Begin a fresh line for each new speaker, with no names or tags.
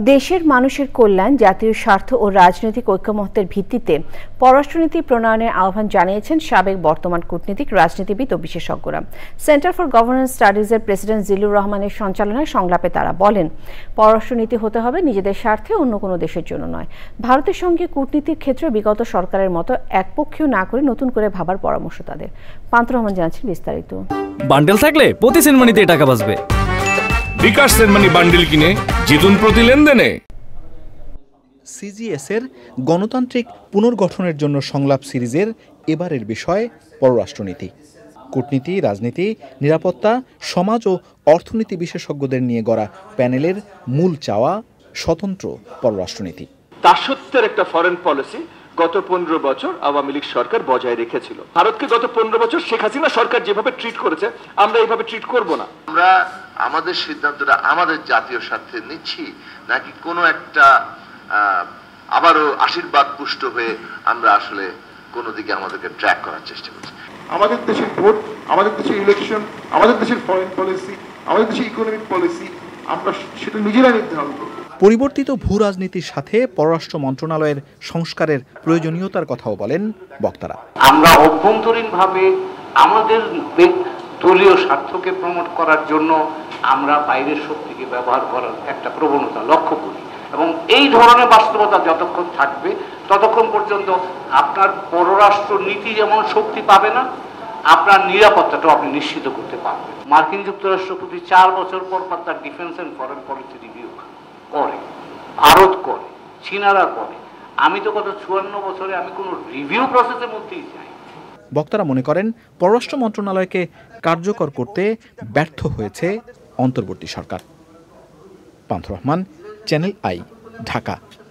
দেশের মানুষের কল্যাণ, জাতীয় স্বার্থ ও রাজনৈতিক ঐকমত্যের ভিত্তিতে পররাষ্ট্রনীতি প্রণয়নের আহ্বান জানিয়েছেন সাবেক বর্তমান কূটনীতিক, রাজনীতিবিদ ও বিশেষজ্ঞরা। সেন্টার ফর গভর্নেন্স স্টাডিজের প্রেসিডেন্ট জিল্লুর রহমানের সঞ্চালনায় সংলাপে তারা বলেন, পররাষ্ট্রনীতি হতে হবে নিজেদের স্বার্থে, অন্য কোনো দেশের জন্য নয়। ভারতের সঙ্গে কূটনীতির ক্ষেত্রে বিগত সরকারের মতো একপক্ষীয় না করে নতুন করে ভাবার পরামর্শ তাদের। পান্থ রহমান জানাচ্ছেন বিস্তারিত।
বান্ডেল থাকলে প্রতি সেনমানিতে টাকা বাঁচবে।
বিকাশ সেনমানি বান্ডেল কিনে জিতুন প্রতি লেনদেনে।
সিজিএস এর গণতান্ত্রিক পুনর্গঠনের জন্য সংলাপ সিরিজের এবারের বিষয় পররাষ্ট্রনীতি। কূটনীতি, রাজনীতি, নিরাপত্তা, সমাজ ও অর্থনীতি বিশেষজ্ঞদের নিয়ে গড়া প্যানেলের মূল চাওয়া স্বতন্ত্র পররাষ্ট্রনীতি।
দাসত্বের একটা ফরেন পলিসি গত 15 বছর আওয়ামী লীগ সরকার বজায় রেখেছিল। ভারতকে গত 15 বছর শেখ হাসিনা সরকার যেভাবে ট্রিট করেছে, আমরা এইভাবে ট্রিট করব না।
আমরা আমাদের সিদ্ধান্তটা আমাদের জাতীয় স্বার্থে নিচ্ছি, নাকি কোনো একটা আবারও আশীর্বাদ পুষ্ট হয়ে আমরা আসলে কোনো দিকে আমাদেরকে ট্র্যাক করার চেষ্টা করছি।
আমাদের দেশের ভোট, আমাদের দেশের ইলেকশন, আমাদের দেশের ফরেন পলিসি, আমাদের দেশের ইকোনমিক পলিসি, আমরা সেটা নিজেরা নির্ধারণ করব।
পরিবর্তিত ভূ রাজনীতির সাথে পররাষ্ট্র মন্ত্রণালয়ের সংস্কারের প্রয়োজনীয়তার কথাও বলেন বক্তারা।
আমরা অভ্যন্তরীণভাবে আমাদের দলীয় স্বার্থকে প্রমোট করার জন্য আমরা বাইরের শক্তিকে ব্যবহার করার একটা প্রবণতা লক্ষ্য করি, এবং এই ধরনের বাস্তবতা যতক্ষণ থাকবে ততক্ষণ পর্যন্ত আপনার পররাষ্ট্র নীতি যেমন শক্তি পাবে না, আপনার নিরাপত্তাটাও আপনি নিশ্চিত করতে পারবেন। মার্কিন যুক্তরাষ্ট্র প্রতি 4 বছর পর তার defence and foreign policy review করে, ভারত করে, চীনারা করে। আমি তো গত 54 বছরে আমি কোনো রিভিউ প্রসেসের মধ্যেই যাই।
বক্তারা মনে করেন, পররাষ্ট্র মন্ত্রণালয়কে কার্যকর করতে ব্যর্থ হয়েছে অন্তর্বর্তী সরকার। পান্থ রহমান, চ্যানেল আই, ঢাকা।